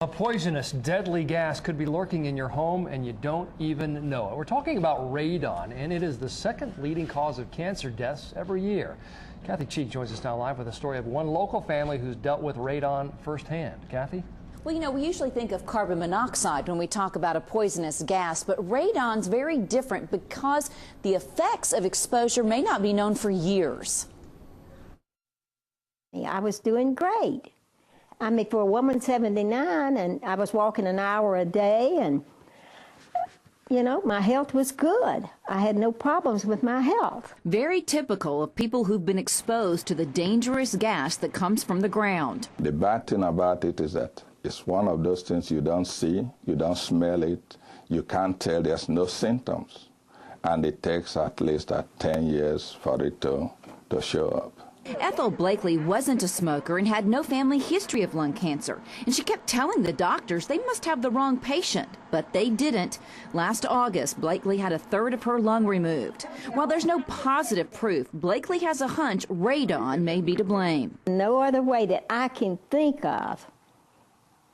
A poisonous, deadly gas could be lurking in your home and you don't even know it. We're talking about radon, and it is the second leading cause of cancer deaths every year. Kathy Cheek joins us now live with a story of one local family who's dealt with radon firsthand. Kathy? Well, you know, we usually think of carbon monoxide when we talk about a poisonous gas, but radon's very different because the effects of exposure may not be known for years. I was doing great. I mean, for a woman 79, and I was walking an hour a day, and, you know, my health was good. I had no problems with my health. Very typical of people who've been exposed to the dangerous gas that comes from the ground. The bad thing about it is that it's one of those things you don't see, you don't smell it, you can't tell, there's no symptoms. And it takes at least 10 years for it to show up. Ethel Blakely wasn't a smoker and had no family history of lung cancer, and she kept telling the doctors they must have the wrong patient, but they didn't. Last August, Blakely had a third of her lung removed. While there's no positive proof, Blakely has a hunch radon may be to blame. No other way that I can think of,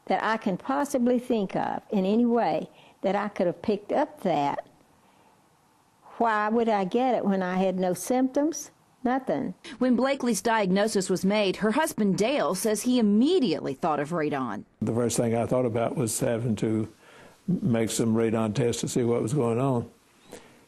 that I can possibly think of in any way that I could have picked up that. Why would I get it when I had no symptoms? Nothing. When Blakely's diagnosis was made, her husband Dale says he immediately thought of radon. The first thing I thought about was having to make some radon tests to see what was going on.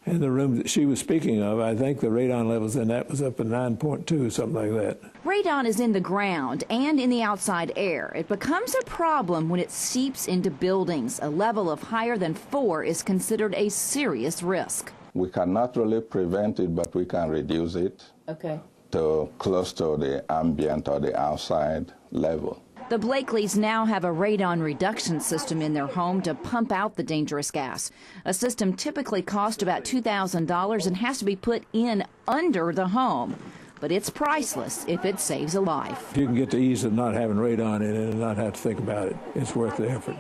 And the room that she was speaking of, I think the radon levels in that was up at 9.2, something like that. Radon is in the ground and in the outside air. It becomes a problem when it seeps into buildings. A level of higher than 4 is considered a serious risk. We cannot really prevent it, but we can reduce it to close to the ambient or the outside level. The Blakeleys now have a radon reduction system in their home to pump out the dangerous gas. A system typically costs about $2,000 and has to be put in under the home. But it's priceless if it saves a life. If you can get the ease of not having radon in it and not have to think about it, it's worth the effort.